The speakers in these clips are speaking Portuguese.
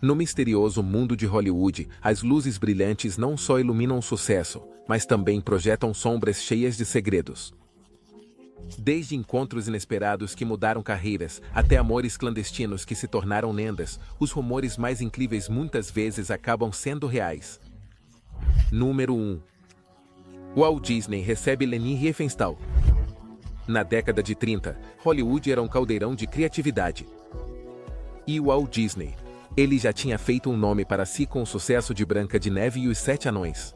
No misterioso mundo de Hollywood, as luzes brilhantes não só iluminam o sucesso, mas também projetam sombras cheias de segredos. Desde encontros inesperados que mudaram carreiras, até amores clandestinos que se tornaram lendas, os rumores mais incríveis muitas vezes acabam sendo reais. Número 1. Walt Disney recebe Leni Riefenstahl. Na década de 30, Hollywood era um caldeirão de criatividade. E Walt Disney? Ele já tinha feito um nome para si com o sucesso de Branca de Neve e os Sete Anões.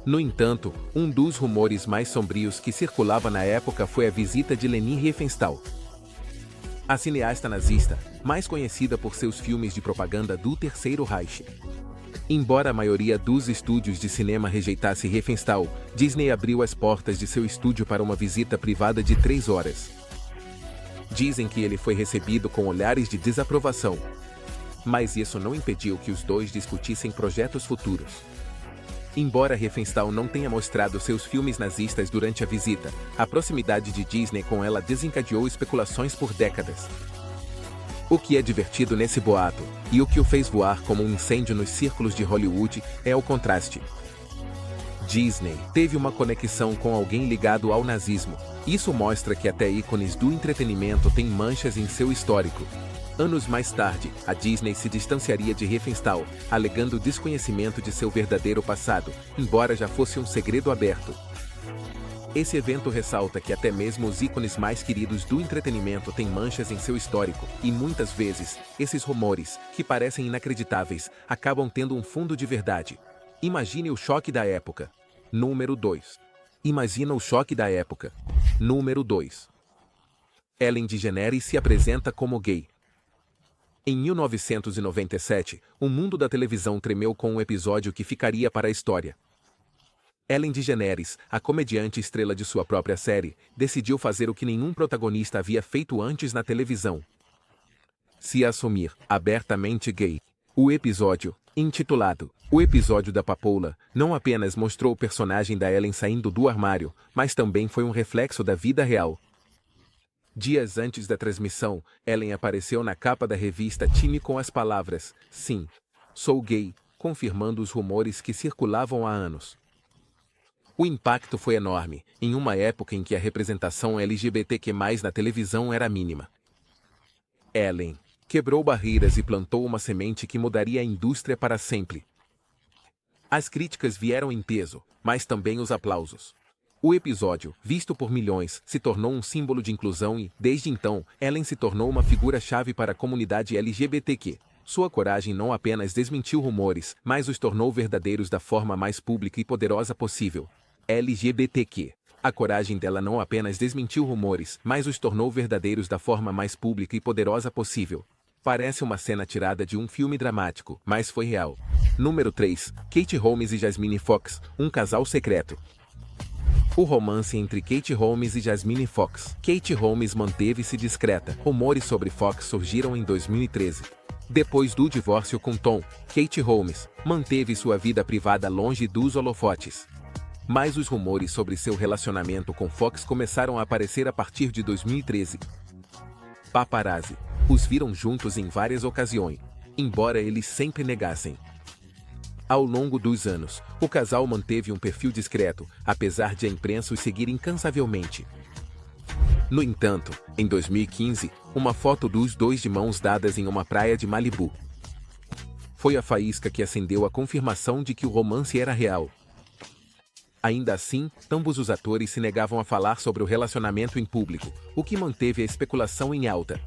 No entanto, um dos rumores mais sombrios que circulava na época foi a visita de Leni Riefenstahl. A cineasta nazista, mais conhecida por seus filmes de propaganda do Terceiro Reich. Embora a maioria dos estúdios de cinema rejeitasse Riefenstahl, Disney abriu as portas de seu estúdio para uma visita privada de 3 horas. Dizem que ele foi recebido com olhares de desaprovação. Mas isso não impediu que os dois discutissem projetos futuros. Embora Riefenstahl não tenha mostrado seus filmes nazistas durante a visita, a proximidade de Disney com ela desencadeou especulações por décadas. O que é divertido nesse boato, e o que o fez voar como um incêndio nos círculos de Hollywood, é o contraste. Disney teve uma conexão com alguém ligado ao nazismo. Isso mostra que até ícones do entretenimento têm manchas em seu histórico. Anos mais tarde, a Disney se distanciaria de Riefenstahl, alegando desconhecimento de seu verdadeiro passado, embora já fosse um segredo aberto. Esse evento ressalta que até mesmo os ícones mais queridos do entretenimento têm manchas em seu histórico, e muitas vezes, esses rumores, que parecem inacreditáveis, acabam tendo um fundo de verdade. Imagine o choque da época. Número 2. Imagina o choque da época. Número 2. Ellen DeGeneres se apresenta como gay. Em 1997, o mundo da televisão tremeu com um episódio que ficaria para a história. Ellen DeGeneres, a comediante estrela de sua própria série, decidiu fazer o que nenhum protagonista havia feito antes na televisão: se assumir abertamente gay. O episódio, intitulado O Episódio da Papoula, não apenas mostrou o personagem da Ellen saindo do armário, mas também foi um reflexo da vida real. Dias antes da transmissão, Ellen apareceu na capa da revista Time com as palavras: "Sim, sou gay", confirmando os rumores que circulavam há anos. O impacto foi enorme, em uma época em que a representação LGBTQ+ na televisão era mínima. Ellen quebrou barreiras e plantou uma semente que mudaria a indústria para sempre. As críticas vieram em peso, mas também os aplausos. O episódio, visto por milhões, se tornou um símbolo de inclusão e, desde então, Ellen se tornou uma figura-chave para a comunidade LGBTQ. Sua coragem não apenas desmentiu rumores, mas os tornou verdadeiros da forma mais pública e poderosa possível. LGBTQ. A coragem dela não apenas desmentiu rumores, mas os tornou verdadeiros da forma mais pública e poderosa possível. Parece uma cena tirada de um filme dramático, mas foi real. Número 3. Katie Holmes e Jasmine Fox, um casal secreto. O romance entre Katie Holmes e Jasmine Fox. Katie Holmes manteve-se discreta. Rumores sobre Fox surgiram em 2013. Depois do divórcio com Tom, Katie Holmes manteve sua vida privada longe dos holofotes. Mas os rumores sobre seu relacionamento com Fox começaram a aparecer a partir de 2013. Paparazzi os viram juntos em várias ocasiões, embora eles sempre negassem. Ao longo dos anos, o casal manteve um perfil discreto, apesar de a imprensa os seguir incansavelmente. No entanto, em 2015, uma foto dos dois de mãos dadas em uma praia de Malibu foi a faísca que acendeu a confirmação de que o romance era real. Ainda assim, ambos os atores se negavam a falar sobre o relacionamento em público, o que manteve a especulação em alta.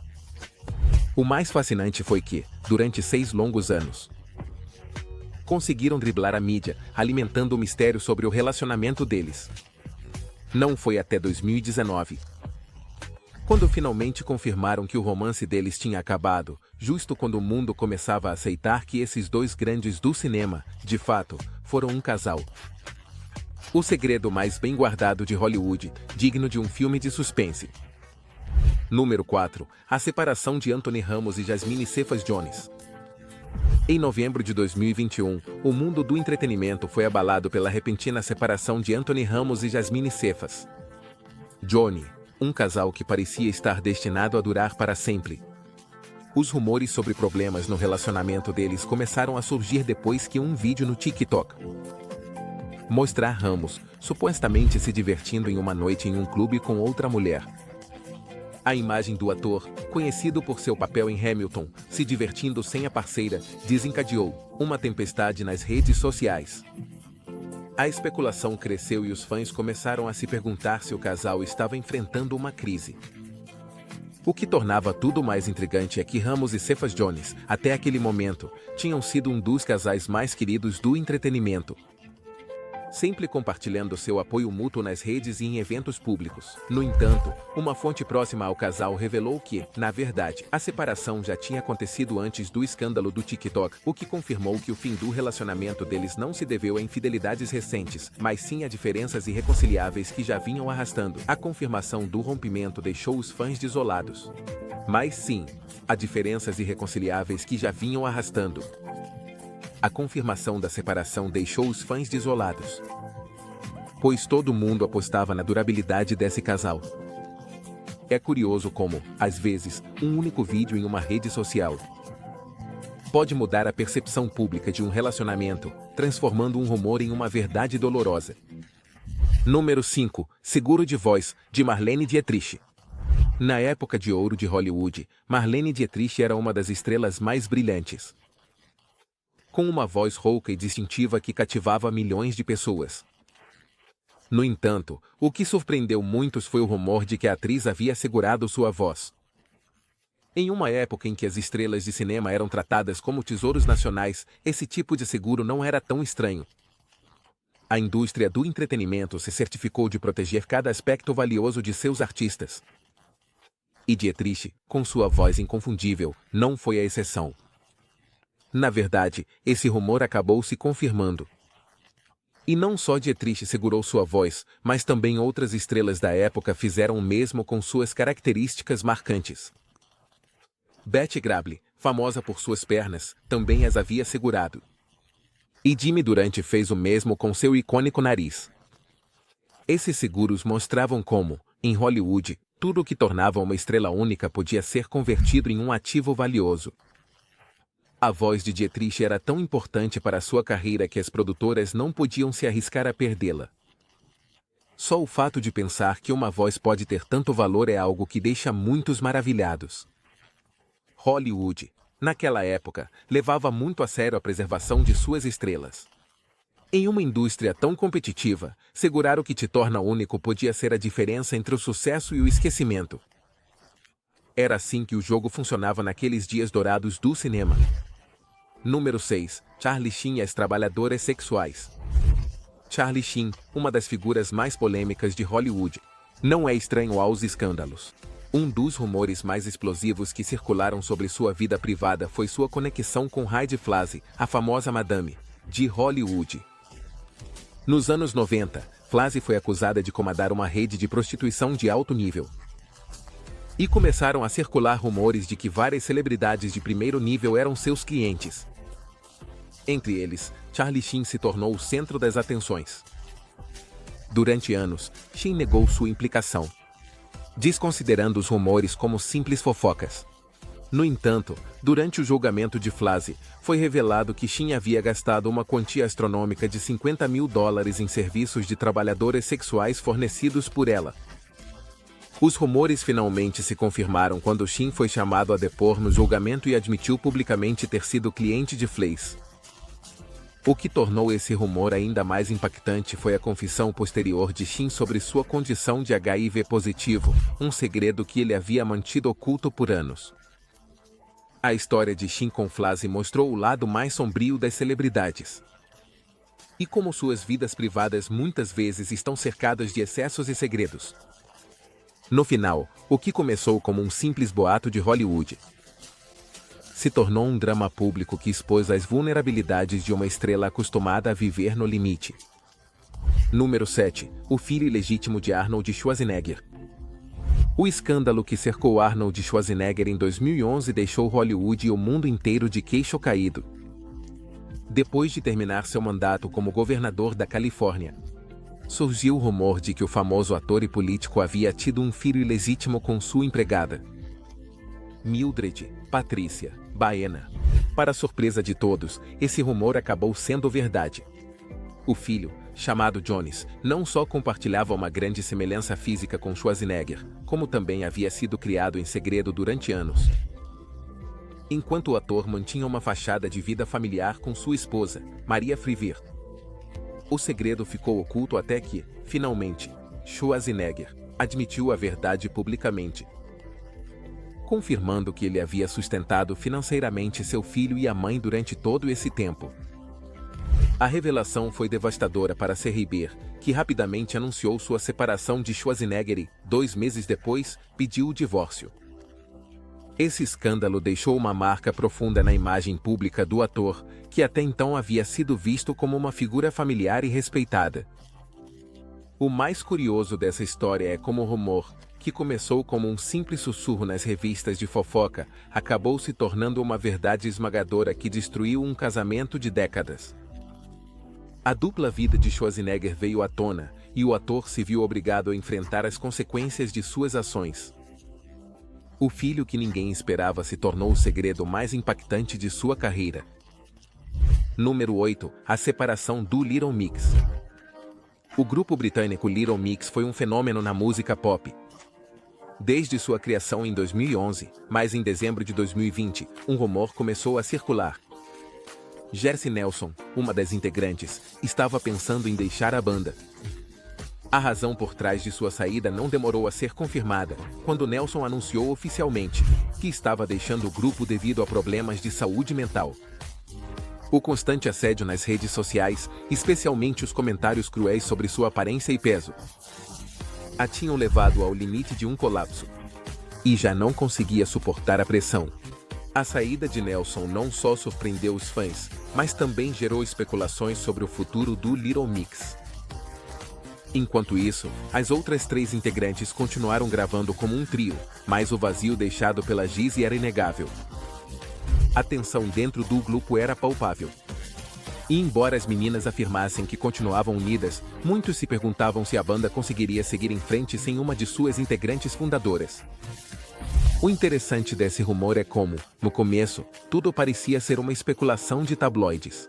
O mais fascinante foi que, durante 6 longos anos, conseguiram driblar a mídia, alimentando o mistério sobre o relacionamento deles. Não foi até 2019, quando finalmente confirmaram que o romance deles tinha acabado, justo quando o mundo começava a aceitar que esses dois grandes do cinema, de fato, foram um casal. O segredo mais bem guardado de Hollywood, digno de um filme de suspense. Número 4. A separação de Anthony Ramos e Jasmine Cephas Jones. Em novembro de 2021, o mundo do entretenimento foi abalado pela repentina separação de Anthony Ramos e Jasmine Cephas Jones, um casal que parecia estar destinado a durar para sempre. Os rumores sobre problemas no relacionamento deles começaram a surgir depois que um vídeo no TikTok mostrar Ramos, supostamente se divertindo em uma noite em um clube com outra mulher. A imagem do ator, conhecido por seu papel em Hamilton, se divertindo sem a parceira, desencadeou uma tempestade nas redes sociais. A especulação cresceu e os fãs começaram a se perguntar se o casal estava enfrentando uma crise. O que tornava tudo mais intrigante é que Ramos e Cephas Jones, até aquele momento, tinham sido um dos casais mais queridos do entretenimento, sempre compartilhando seu apoio mútuo nas redes e em eventos públicos. No entanto, uma fonte próxima ao casal revelou que, na verdade, a separação já tinha acontecido antes do escândalo do TikTok, o que confirmou que o fim do relacionamento deles não se deveu a infidelidades recentes, mas sim a diferenças irreconciliáveis que já vinham arrastando. A confirmação do rompimento deixou os fãs desolados. Mas sim, a diferenças irreconciliáveis que já vinham arrastando. A confirmação da separação deixou os fãs desolados, pois todo mundo apostava na durabilidade desse casal. É curioso como, às vezes, um único vídeo em uma rede social pode mudar a percepção pública de um relacionamento, transformando um rumor em uma verdade dolorosa. Número 5. Seguro de voz, de Marlene Dietrich. Na época de ouro de Hollywood, Marlene Dietrich era uma das estrelas mais brilhantes, com uma voz rouca e distintiva que cativava milhões de pessoas. No entanto, o que surpreendeu muitos foi o rumor de que a atriz havia segurado sua voz. Em uma época em que as estrelas de cinema eram tratadas como tesouros nacionais, esse tipo de seguro não era tão estranho. A indústria do entretenimento se certificou de proteger cada aspecto valioso de seus artistas. E Dietrich, com sua voz inconfundível, não foi a exceção. Na verdade, esse rumor acabou se confirmando. E não só Dietrich segurou sua voz, mas também outras estrelas da época fizeram o mesmo com suas características marcantes. Betty Grable, famosa por suas pernas, também as havia segurado. E Jimmy Durante fez o mesmo com seu icônico nariz. Esses seguros mostravam como, em Hollywood, tudo o que tornava uma estrela única podia ser convertido em um ativo valioso. A voz de Dietrich era tão importante para sua carreira que as produtoras não podiam se arriscar a perdê-la. Só o fato de pensar que uma voz pode ter tanto valor é algo que deixa muitos maravilhados. Hollywood, naquela época, levava muito a sério a preservação de suas estrelas. Em uma indústria tão competitiva, segurar o que te torna único podia ser a diferença entre o sucesso e o esquecimento. Era assim que o jogo funcionava naqueles dias dourados do cinema. Número 6. Charlie Sheen e as trabalhadoras sexuais. Charlie Sheen, uma das figuras mais polêmicas de Hollywood, não é estranho aos escândalos. Um dos rumores mais explosivos que circularam sobre sua vida privada foi sua conexão com Heidi Flazy, a famosa Madame de Hollywood. Nos anos 90, Flazy foi acusada de comandar uma rede de prostituição de alto nível. E começaram a circular rumores de que várias celebridades de primeiro nível eram seus clientes. Entre eles, Charlie Sheen se tornou o centro das atenções. Durante anos, Sheen negou sua implicação, desconsiderando os rumores como simples fofocas. No entanto, durante o julgamento de Flazy, foi revelado que Sheen havia gastado uma quantia astronômica de $50 mil em serviços de trabalhadoras sexuais fornecidos por ela. Os rumores finalmente se confirmaram quando Sheen foi chamado a depor no julgamento e admitiu publicamente ter sido cliente de Flazy. O que tornou esse rumor ainda mais impactante foi a confissão posterior de Sheen sobre sua condição de HIV positivo, um segredo que ele havia mantido oculto por anos. A história de Sheen com Flazy mostrou o lado mais sombrio das celebridades. E como suas vidas privadas muitas vezes estão cercadas de excessos e segredos. No final, o que começou como um simples boato de Hollywood se tornou um drama público que expôs as vulnerabilidades de uma estrela acostumada a viver no limite. Número 7. O filho ilegítimo de Arnold Schwarzenegger. O escândalo que cercou Arnold Schwarzenegger em 2011 deixou Hollywood e o mundo inteiro de queixo caído. Depois de terminar seu mandato como governador da Califórnia, surgiu o rumor de que o famoso ator e político havia tido um filho ilegítimo com sua empregada. Mildred, Patrícia, Baena. Para surpresa de todos, esse rumor acabou sendo verdade. O filho, chamado Jones, não só compartilhava uma grande semelhança física com Schwarzenegger, como também havia sido criado em segredo durante anos. Enquanto o ator mantinha uma fachada de vida familiar com sua esposa, Maria Frivier. O segredo ficou oculto até que, finalmente, Schwarzenegger admitiu a verdade publicamente, confirmando que ele havia sustentado financeiramente seu filho e a mãe durante todo esse tempo. A revelação foi devastadora para Cerriber, que rapidamente anunciou sua separação de Schwarzenegger e, 2 meses depois, pediu o divórcio. Esse escândalo deixou uma marca profunda na imagem pública do ator, que até então havia sido visto como uma figura familiar e respeitada. O mais curioso dessa história é como o rumor, que começou como um simples sussurro nas revistas de fofoca, acabou se tornando uma verdade esmagadora que destruiu um casamento de décadas. A dupla vida de Schwarzenegger veio à tona, e o ator se viu obrigado a enfrentar as consequências de suas ações. O filho que ninguém esperava se tornou o segredo mais impactante de sua carreira. Número 8. A separação do Little Mix. O grupo britânico Little Mix foi um fenômeno na música pop. Desde sua criação em 2011, mas em dezembro de 2020, um rumor começou a circular. Jersey Nelson, uma das integrantes, estava pensando em deixar a banda. A razão por trás de sua saída não demorou a ser confirmada, quando Nelson anunciou oficialmente que estava deixando o grupo devido a problemas de saúde mental. O constante assédio nas redes sociais, especialmente os comentários cruéis sobre sua aparência e peso, a tinham levado ao limite de um colapso. E já não conseguia suportar a pressão. A saída de Nelson não só surpreendeu os fãs, mas também gerou especulações sobre o futuro do Little Mix. Enquanto isso, as outras 3 integrantes continuaram gravando como um trio, mas o vazio deixado pela Gizzy era inegável. A tensão dentro do grupo era palpável. E embora as meninas afirmassem que continuavam unidas, muitos se perguntavam se a banda conseguiria seguir em frente sem uma de suas integrantes fundadoras. O interessante desse rumor é como, no começo, tudo parecia ser uma especulação de tabloides.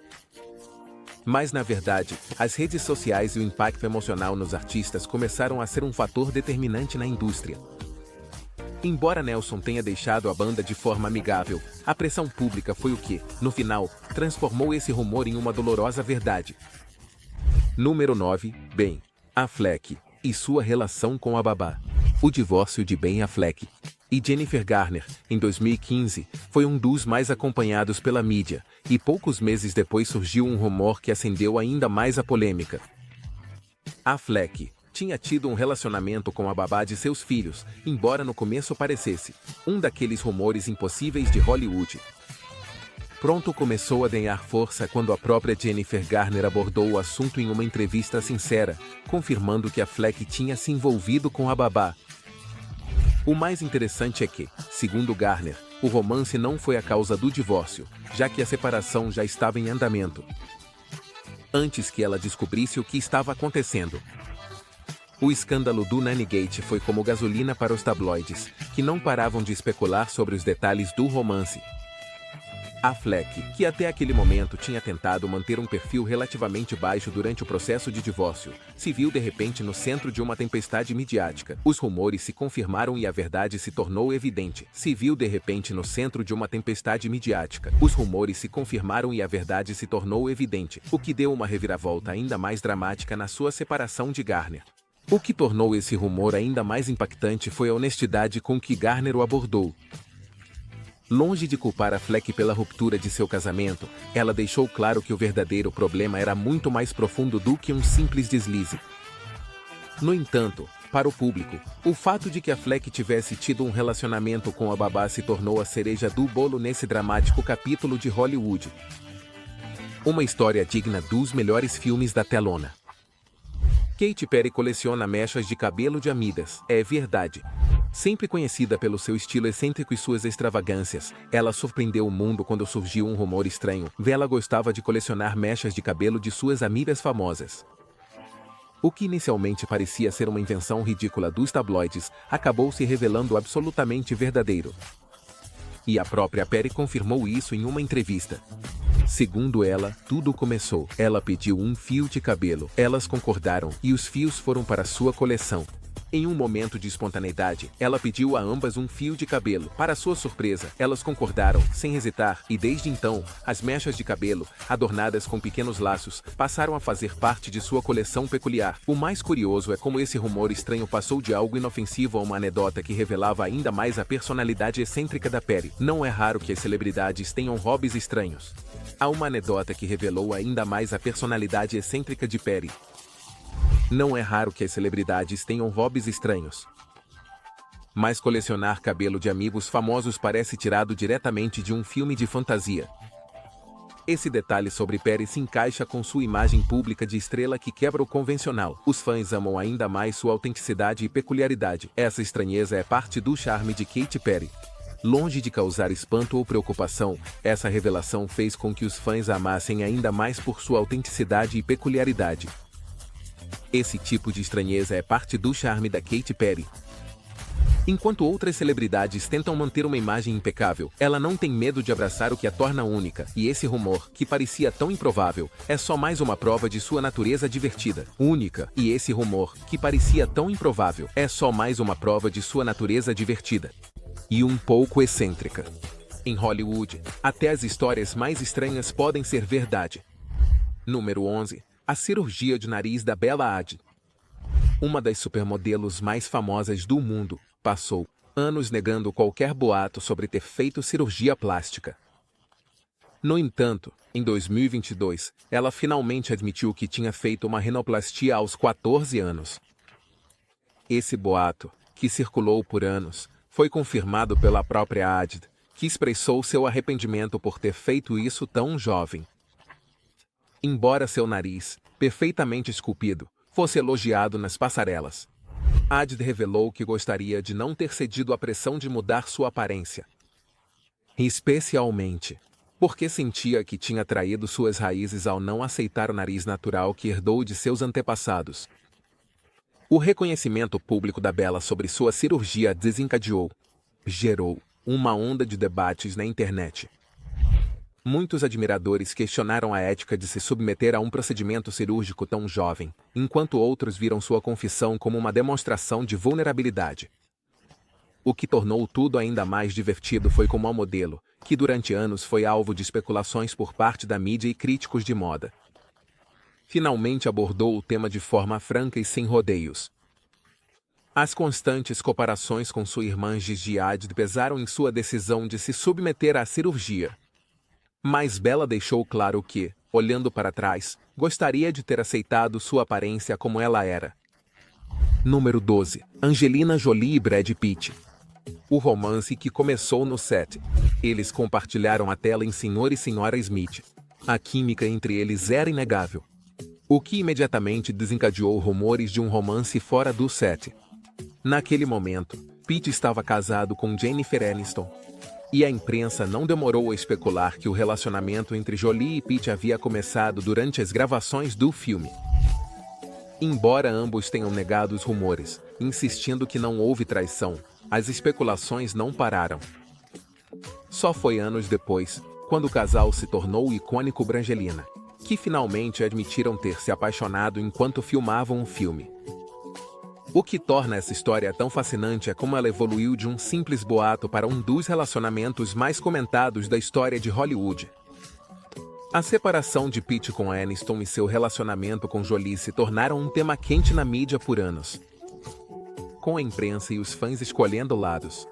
Mas na verdade, as redes sociais e o impacto emocional nos artistas começaram a ser um fator determinante na indústria. Embora Nelson tenha deixado a banda de forma amigável, a pressão pública foi o que, no final, transformou esse rumor em uma dolorosa verdade. Número 9. Ben Affleck e sua relação com a babá. O divórcio de Ben Affleck e Jennifer Garner, em 2015, foi um dos mais acompanhados pela mídia, e poucos meses depois surgiu um rumor que acendeu ainda mais a polêmica. Affleck tinha tido um relacionamento com a babá de seus filhos, embora no começo parecesse um daqueles rumores impossíveis de Hollywood. Pronto começou a ganhar força quando a própria Jennifer Garner abordou o assunto em uma entrevista sincera, confirmando que Affleck tinha se envolvido com a babá. O mais interessante é que, segundo Garner, o romance não foi a causa do divórcio, já que a separação já estava em andamento, antes que ela descobrisse o que estava acontecendo. O escândalo do Nannygate foi como gasolina para os tabloides, que não paravam de especular sobre os detalhes do romance. Affleck, que até aquele momento tinha tentado manter um perfil relativamente baixo durante o processo de divórcio, se viu de repente no centro de uma tempestade midiática. Os rumores se confirmaram e a verdade se tornou evidente. Se viu de repente no centro de uma tempestade midiática. Os rumores se confirmaram e a verdade se tornou evidente, o que deu uma reviravolta ainda mais dramática na sua separação de Garner. O que tornou esse rumor ainda mais impactante foi a honestidade com que Garner o abordou. Longe de culpar Affleck pela ruptura de seu casamento, ela deixou claro que o verdadeiro problema era muito mais profundo do que um simples deslize. No entanto, para o público, o fato de que Affleck tivesse tido um relacionamento com a babá se tornou a cereja do bolo nesse dramático capítulo de Hollywood. Uma história digna dos melhores filmes da telona. Katy Perry coleciona mechas de cabelo de amidas, é verdade. Sempre conhecida pelo seu estilo excêntrico e suas extravagâncias, ela surpreendeu o mundo quando surgiu um rumor estranho. Ela gostava de colecionar mechas de cabelo de suas amigas famosas. O que inicialmente parecia ser uma invenção ridícula dos tabloides, acabou se revelando absolutamente verdadeiro. E a própria Perry confirmou isso em uma entrevista. Segundo ela, tudo começou. Ela pediu um fio de cabelo. Elas concordaram e os fios foram para sua coleção. Em um momento de espontaneidade, ela pediu a ambas um fio de cabelo. Para sua surpresa, elas concordaram, sem hesitar, e desde então, as mechas de cabelo, adornadas com pequenos laços, passaram a fazer parte de sua coleção peculiar. O mais curioso é como esse rumor estranho passou de algo inofensivo a uma anedota que revelava ainda mais a personalidade excêntrica da Perry. Não é raro que as celebridades tenham hobbies estranhos. Há uma anedota que revelou ainda mais a personalidade excêntrica de Perry. Não é raro que as celebridades tenham hobbies estranhos. Mas colecionar cabelo de amigos famosos parece tirado diretamente de um filme de fantasia. Esse detalhe sobre Perry se encaixa com sua imagem pública de estrela que quebra o convencional. Os fãs amam ainda mais sua autenticidade e peculiaridade. Essa estranheza é parte do charme de Katy Perry. Longe de causar espanto ou preocupação, essa revelação fez com que os fãs a amassem ainda mais por sua autenticidade e peculiaridade. Esse tipo de estranheza é parte do charme da Katy Perry. Enquanto outras celebridades tentam manter uma imagem impecável, ela não tem medo de abraçar o que a torna única, e esse rumor, que parecia tão improvável, é só mais uma prova de sua natureza divertida, única, e esse rumor, que parecia tão improvável, é só mais uma prova de sua natureza divertida e um pouco excêntrica. Em Hollywood, até as histórias mais estranhas podem ser verdade. Número 11. A cirurgia de nariz da Bella Hadid. Uma das supermodelos mais famosas do mundo, passou anos negando qualquer boato sobre ter feito cirurgia plástica. No entanto, em 2022, ela finalmente admitiu que tinha feito uma rinoplastia aos 14 anos. Esse boato, que circulou por anos, foi confirmado pela própria Hadid, que expressou seu arrependimento por ter feito isso tão jovem. Embora seu nariz, perfeitamente esculpido, fosse elogiado nas passarelas, Hadid revelou que gostaria de não ter cedido à pressão de mudar sua aparência. Especialmente porque sentia que tinha traído suas raízes ao não aceitar o nariz natural que herdou de seus antepassados. O reconhecimento público da Bella sobre sua cirurgia gerou uma onda de debates na internet. Muitos admiradores questionaram a ética de se submeter a um procedimento cirúrgico tão jovem, enquanto outros viram sua confissão como uma demonstração de vulnerabilidade. O que tornou tudo ainda mais divertido foi como a modelo, que durante anos foi alvo de especulações por parte da mídia e críticos de moda, finalmente abordou o tema de forma franca e sem rodeios. As constantes comparações com sua irmã Gigi Hadid pesaram em sua decisão de se submeter à cirurgia. Mas Bella deixou claro que, olhando para trás, gostaria de ter aceitado sua aparência como ela era. Número 12. Angelina Jolie e Brad Pitt. O romance que começou no set. Eles compartilharam a tela em Sr. e Sra. Smith. A química entre eles era inegável, o que imediatamente desencadeou rumores de um romance fora do set. Naquele momento, Pitt estava casado com Jennifer Aniston, e a imprensa não demorou a especular que o relacionamento entre Jolie e Pitt havia começado durante as gravações do filme. Embora ambos tenham negado os rumores, insistindo que não houve traição, as especulações não pararam. Só foi anos depois, quando o casal se tornou o icônico Brangelina, que finalmente admitiram ter se apaixonado enquanto filmavam um filme. O que torna essa história tão fascinante é como ela evoluiu de um simples boato para um dos relacionamentos mais comentados da história de Hollywood. A separação de Pitt com Aniston e seu relacionamento com Jolie se tornaram um tema quente na mídia por anos, com a imprensa e os fãs escolhendo lados.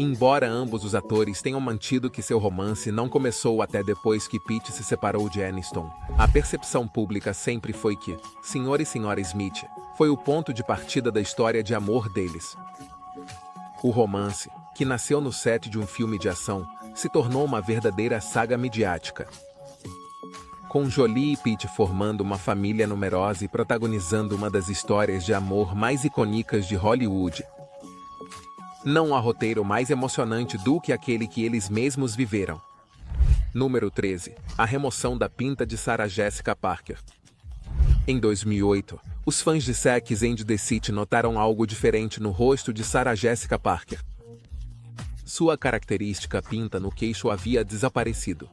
Embora ambos os atores tenham mantido que seu romance não começou até depois que Pitt se separou de Aniston, a percepção pública sempre foi que Sr. e Sra. Smith foi o ponto de partida da história de amor deles. O romance, que nasceu no set de um filme de ação, se tornou uma verdadeira saga midiática, com Jolie e Pitt formando uma família numerosa e protagonizando uma das histórias de amor mais icônicas de Hollywood. Não há roteiro mais emocionante do que aquele que eles mesmos viveram. Número 13. A remoção da pinta de Sarah Jessica Parker. Em 2008, os fãs de Sex and the City notaram algo diferente no rosto de Sarah Jessica Parker. Sua característica pinta no queixo havia desaparecido.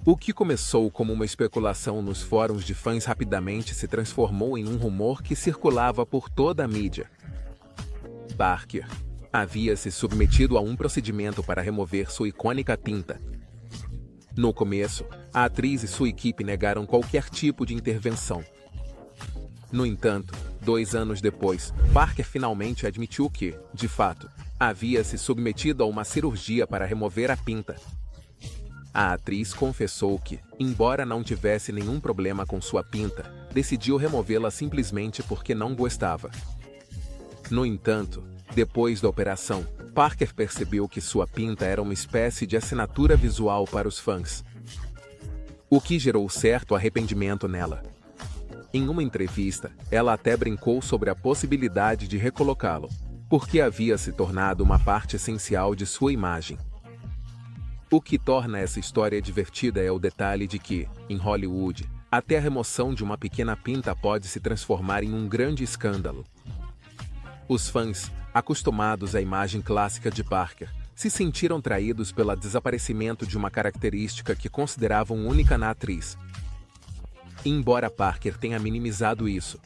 O que começou como uma especulação nos fóruns de fãs rapidamente se transformou em um rumor que circulava por toda a mídia. Parker havia se submetido a um procedimento para remover sua icônica pinta. No começo, a atriz e sua equipe negaram qualquer tipo de intervenção. No entanto, 2 anos depois, Parker finalmente admitiu que, de fato, havia se submetido a uma cirurgia para remover a pinta. A atriz confessou que, embora não tivesse nenhum problema com sua pinta, decidiu removê-la simplesmente porque não gostava. No entanto, depois da operação, Parker percebeu que sua pinta era uma espécie de assinatura visual para os fãs, o que gerou certo arrependimento nela. Em uma entrevista, ela até brincou sobre a possibilidade de recolocá-lo, porque havia se tornado uma parte essencial de sua imagem. O que torna essa história divertida é o detalhe de que, em Hollywood, até a remoção de uma pequena pinta pode se transformar em um grande escândalo. Os fãs, acostumados à imagem clássica de Parker, se sentiram traídos pelo desaparecimento de uma característica que consideravam única na atriz. Embora Parker tenha minimizado isso,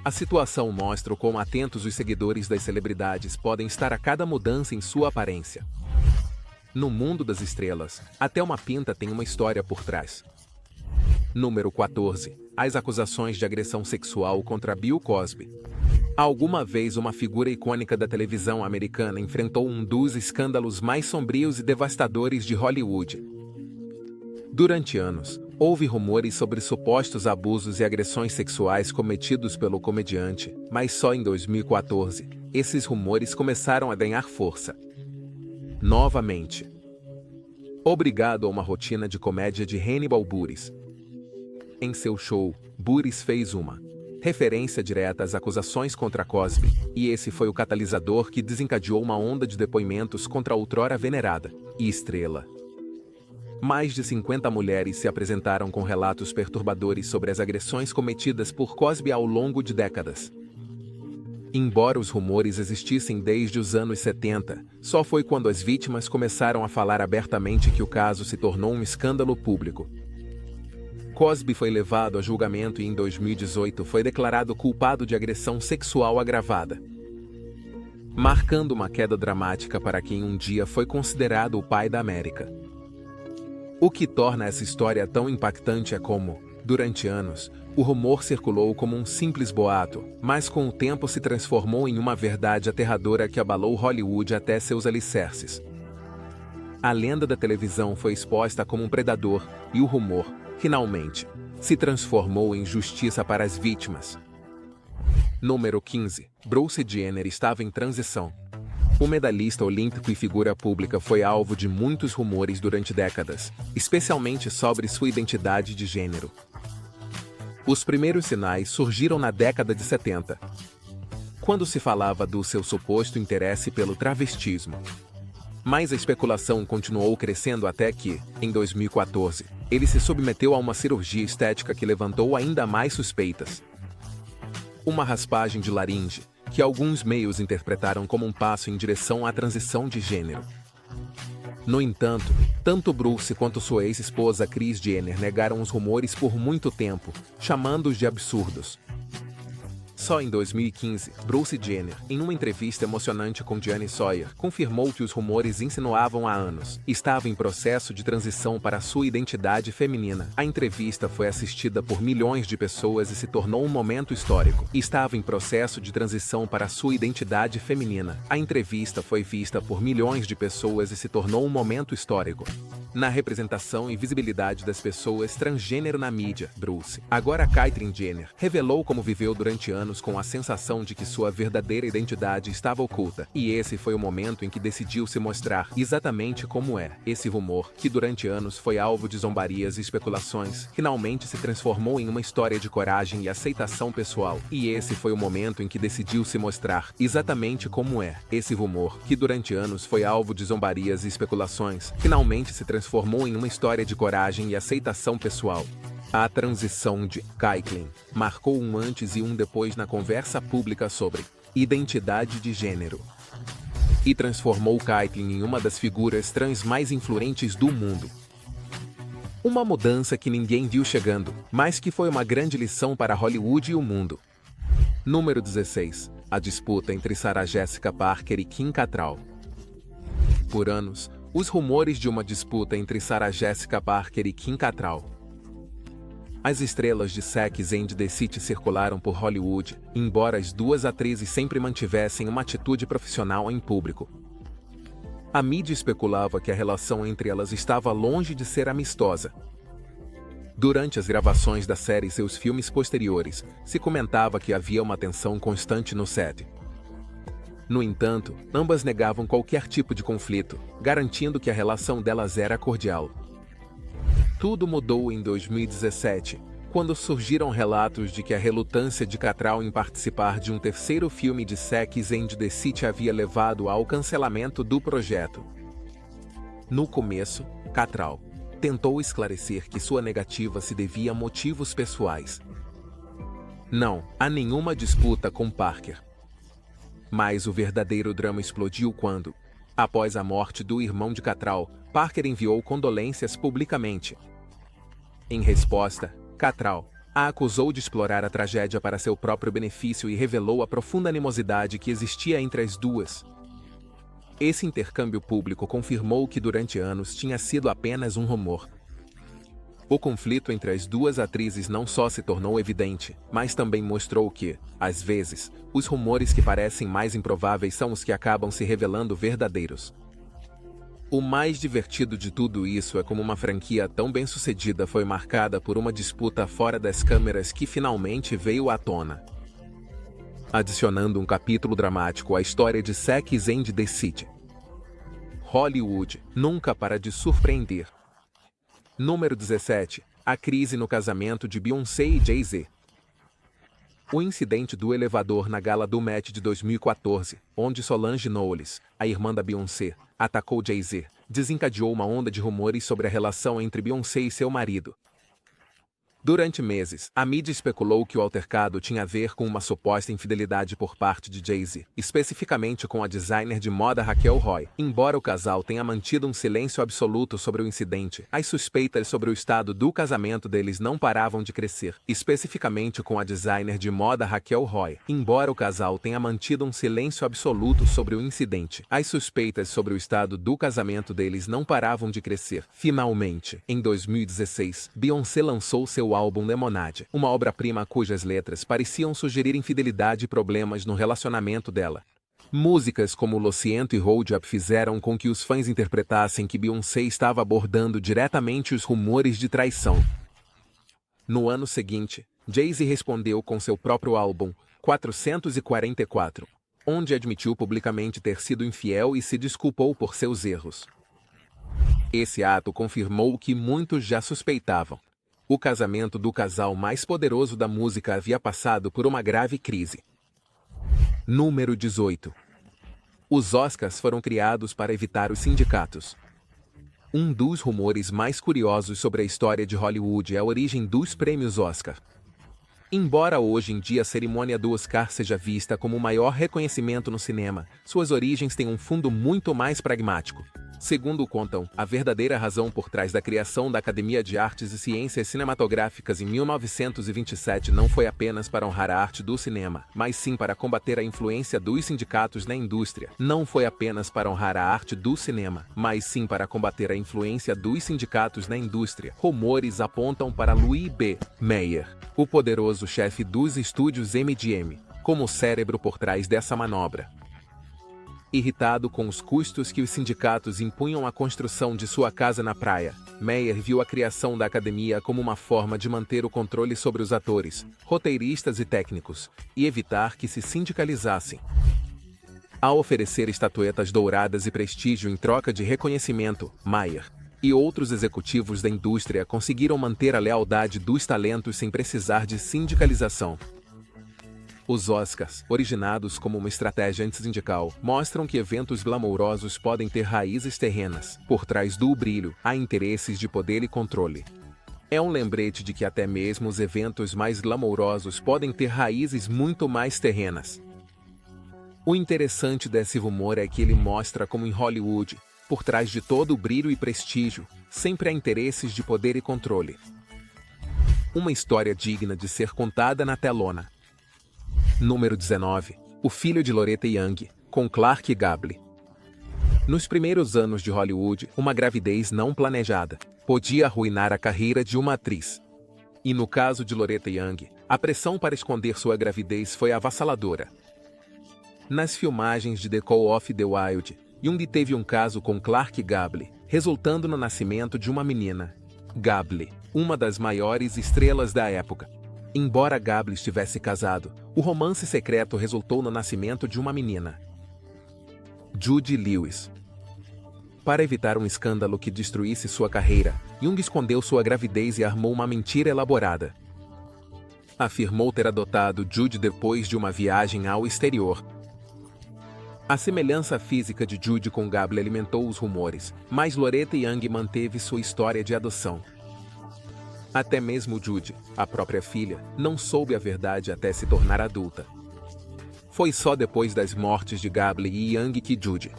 a situação mostra o quão atentos os seguidores das celebridades podem estar a cada mudança em sua aparência. No mundo das estrelas, até uma pinta tem uma história por trás. Número 14. As acusações de agressão sexual contra Bill Cosby. Alguma vez uma figura icônica da televisão americana enfrentou um dos escândalos mais sombrios e devastadores de Hollywood. Durante anos, houve rumores sobre supostos abusos e agressões sexuais cometidos pelo comediante, mas só em 2014, esses rumores começaram a ganhar força. Novamente. Obrigado a uma rotina de comédia de Hannibal Buress. Em seu show, Buress fez uma referência direta às acusações contra Cosby, e esse foi o catalisador que desencadeou uma onda de depoimentos contra a outrora venerada e estrela. Mais de 50 mulheres se apresentaram com relatos perturbadores sobre as agressões cometidas por Cosby ao longo de décadas. Embora os rumores existissem desde os anos 70, só foi quando as vítimas começaram a falar abertamente que o caso se tornou um escândalo público. Cosby foi levado a julgamento e em 2018 foi declarado culpado de agressão sexual agravada, marcando uma queda dramática para quem um dia foi considerado o pai da América. O que torna essa história tão impactante é como, durante anos, o rumor circulou como um simples boato, mas com o tempo se transformou em uma verdade aterradora que abalou Hollywood até seus alicerces. A lenda da televisão foi exposta como um predador, e o rumor, finalmente, se transformou em justiça para as vítimas. Número 15. Bruce Jenner estava em transição. O medalhista olímpico e figura pública foi alvo de muitos rumores durante décadas, especialmente sobre sua identidade de gênero. Os primeiros sinais surgiram na década de 70, quando se falava do seu suposto interesse pelo travestismo. Mas a especulação continuou crescendo até que, em 2014, ele se submeteu a uma cirurgia estética que levantou ainda mais suspeitas. Uma raspagem de laringe, que alguns meios interpretaram como um passo em direção à transição de gênero. No entanto, tanto Bruce quanto sua ex-esposa Kris Jenner negaram os rumores por muito tempo, chamando-os de absurdos. Só em 2015, Bruce Jenner, em uma entrevista emocionante com Diane Sawyer, confirmou que os rumores insinuavam há anos. Estava em processo de transição para sua identidade feminina. A entrevista foi assistida por milhões de pessoas e se tornou um momento histórico. Estava em processo de transição para sua identidade feminina. A entrevista foi vista por milhões de pessoas e se tornou um momento histórico. Na representação e visibilidade das pessoas transgênero na mídia, Bruce, agora Caitlyn Jenner, revelou como viveu durante anos com a sensação de que sua verdadeira identidade estava oculta, e esse foi o momento em que decidiu se mostrar exatamente como é. Esse rumor, que durante anos foi alvo de zombarias e especulações, finalmente se transformou em uma história de coragem e aceitação pessoal, e esse foi o momento em que decidiu se mostrar exatamente como é. Esse rumor, que durante anos foi alvo de zombarias e especulações, finalmente se transformou em uma história de coragem e aceitação pessoal. A transição de Caitlyn marcou um antes e um depois na conversa pública sobre identidade de gênero. e transformou Caitlyn em uma das figuras trans mais influentes do mundo. Uma mudança que ninguém viu chegando, mas que foi uma grande lição para Hollywood e o mundo. Número 16. A disputa entre Sarah Jessica Parker e Kim Cattrall. Por anos, os rumores de uma disputa entre Sarah Jessica Parker e Kim Cattrall. As estrelas de Sex and the City circularam por Hollywood, embora as duas atrizes sempre mantivessem uma atitude profissional em público. A mídia especulava que a relação entre elas estava longe de ser amistosa. Durante as gravações da série e seus filmes posteriores, se comentava que havia uma tensão constante no set. No entanto, ambas negavam qualquer tipo de conflito, garantindo que a relação delas era cordial. Tudo mudou em 2017, quando surgiram relatos de que a relutância de Cattrall em participar de um terceiro filme de Sex and the City havia levado ao cancelamento do projeto. No começo, Cattrall tentou esclarecer que sua negativa se devia a motivos pessoais. Não há nenhuma disputa com Parker. Mas o verdadeiro drama explodiu quando, após a morte do irmão de Cattrall, Parker enviou condolências publicamente. Em resposta, Cattrall a acusou de explorar a tragédia para seu próprio benefício e revelou a profunda animosidade que existia entre as duas. Esse intercâmbio público confirmou que durante anos tinha sido apenas um rumor. O conflito entre as duas atrizes não só se tornou evidente, mas também mostrou que, às vezes, os rumores que parecem mais improváveis são os que acabam se revelando verdadeiros. O mais divertido de tudo isso é como uma franquia tão bem-sucedida foi marcada por uma disputa fora das câmeras que finalmente veio à tona, adicionando um capítulo dramático à história de Sex and the City. Hollywood nunca para de surpreender. Número 17. A crise no casamento de Beyoncé e Jay-Z. O incidente do elevador na gala do Met de 2014, onde Solange Knowles, a irmã da Beyoncé, atacou Jay-Z, desencadeou uma onda de rumores sobre a relação entre Beyoncé e seu marido. Durante meses, a mídia especulou que o altercado tinha a ver com uma suposta infidelidade por parte de Jay-Z, especificamente com a designer de moda Raquel Roy. Embora o casal tenha mantido um silêncio absoluto sobre o incidente, as suspeitas sobre o estado do casamento deles não paravam de crescer, especificamente com a designer de moda Raquel Roy. Embora o casal tenha mantido um silêncio absoluto sobre o incidente, as suspeitas sobre o estado do casamento deles não paravam de crescer. Finalmente, em 2016, Beyoncé lançou seu álbum Lemonade, uma obra-prima cujas letras pareciam sugerir infidelidade e problemas no relacionamento dela. Músicas como Lo Siento e Hold Up fizeram com que os fãs interpretassem que Beyoncé estava abordando diretamente os rumores de traição. No ano seguinte, Jay-Z respondeu com seu próprio álbum, 444, onde admitiu publicamente ter sido infiel e se desculpou por seus erros. Esse ato confirmou o que muitos já suspeitavam. O casamento do casal mais poderoso da música havia passado por uma grave crise. Número 18. Os Oscars foram criados para evitar os sindicatos. Um dos rumores mais curiosos sobre a história de Hollywood é a origem dos prêmios Oscar. Embora hoje em dia a cerimônia do Oscar seja vista como o maior reconhecimento no cinema, suas origens têm um fundo muito mais pragmático. Segundo contam, a verdadeira razão por trás da criação da Academia de Artes e Ciências Cinematográficas em 1927 não foi apenas para honrar a arte do cinema, mas sim para combater a influência dos sindicatos na indústria. Não foi apenas para honrar a arte do cinema, mas sim para combater a influência dos sindicatos na indústria. Rumores apontam para Louis B. Mayer, o poderoso chefe dos estúdios MGM, como o cérebro por trás dessa manobra. Irritado com os custos que os sindicatos impunham à construção de sua casa na praia, Mayer viu a criação da academia como uma forma de manter o controle sobre os atores, roteiristas e técnicos, e evitar que se sindicalizassem. Ao oferecer estatuetas douradas e prestígio em troca de reconhecimento, Mayer e outros executivos da indústria conseguiram manter a lealdade dos talentos sem precisar de sindicalização. Os Oscars, originados como uma estratégia antissindical, mostram que eventos glamourosos podem ter raízes terrenas. Por trás do brilho, há interesses de poder e controle. É um lembrete de que até mesmo os eventos mais glamourosos podem ter raízes muito mais terrenas. O interessante desse rumor é que ele mostra como em Hollywood, por trás de todo o brilho e prestígio, sempre há interesses de poder e controle. Uma história digna de ser contada na telona. Número 19. O filho de Loretta Young, com Clark Gable. Nos primeiros anos de Hollywood, uma gravidez não planejada podia arruinar a carreira de uma atriz. E no caso de Loretta Young, a pressão para esconder sua gravidez foi avassaladora. Nas filmagens de The Call of the Wild, Young teve um caso com Clark Gable, resultando no nascimento de uma menina. Gable, uma das maiores estrelas da época. Embora Gable estivesse casado, o romance secreto resultou no nascimento de uma menina. Judy Lewis. Para evitar um escândalo que destruísse sua carreira, Young escondeu sua gravidez e armou uma mentira elaborada. Afirmou ter adotado Judy depois de uma viagem ao exterior. A semelhança física de Judy com Gable alimentou os rumores, mas Loretta Young manteve sua história de adoção. Até mesmo Judy, a própria filha, não soube a verdade até se tornar adulta. Foi só depois das mortes de Gable e Young que Judy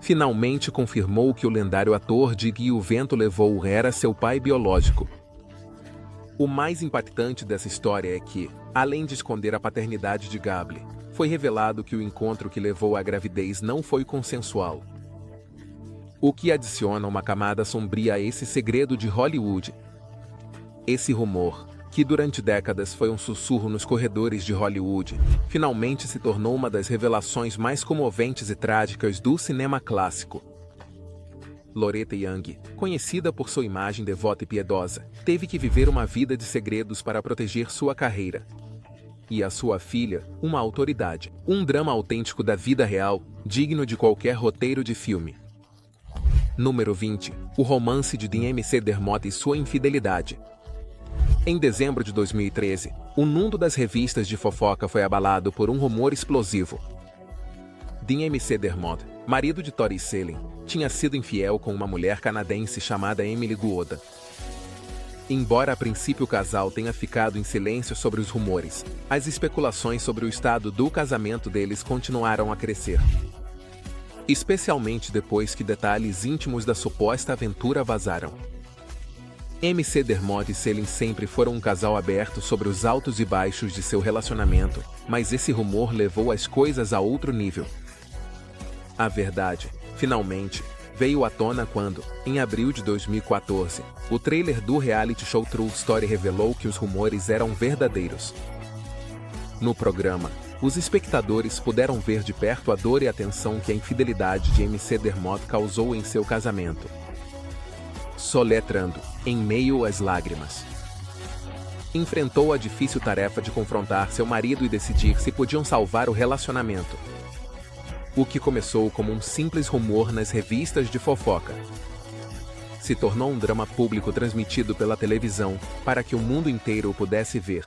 finalmente confirmou que o lendário ator de Que o Vento Levou era seu pai biológico. O mais impactante dessa história é que, além de esconder a paternidade de Gable, foi revelado que o encontro que levou à gravidez não foi consensual. O que adiciona uma camada sombria a esse segredo de Hollywood. Esse rumor, que durante décadas foi um sussurro nos corredores de Hollywood, finalmente se tornou uma das revelações mais comoventes e trágicas do cinema clássico. Loretta Young, conhecida por sua imagem devota e piedosa, teve que viver uma vida de segredos para proteger sua carreira. E a sua filha, uma autoridade, um drama autêntico da vida real, digno de qualquer roteiro de filme. Número 20. O romance de Dean McDermott e sua infidelidade. Em dezembro de 2013, o mundo das revistas de fofoca foi abalado por um rumor explosivo. Dean McDermott, marido de Tori Spelling, tinha sido infiel com uma mulher canadense chamada Emily Guoda. Embora a princípio o casal tenha ficado em silêncio sobre os rumores, as especulações sobre o estado do casamento deles continuaram a crescer. Especialmente depois que detalhes íntimos da suposta aventura vazaram. McDermott e Spelling sempre foram um casal aberto sobre os altos e baixos de seu relacionamento, mas esse rumor levou as coisas a outro nível. A verdade, finalmente, veio à tona quando, em abril de 2014, o trailer do reality show True Story revelou que os rumores eram verdadeiros. No programa, os espectadores puderam ver de perto a dor e a tensão que a infidelidade de McDermott causou em seu casamento. Soletrando, em meio às lágrimas. Enfrentou a difícil tarefa de confrontar seu marido e decidir se podiam salvar o relacionamento. O que começou como um simples rumor nas revistas de fofoca se tornou um drama público transmitido pela televisão para que o mundo inteiro o pudesse ver.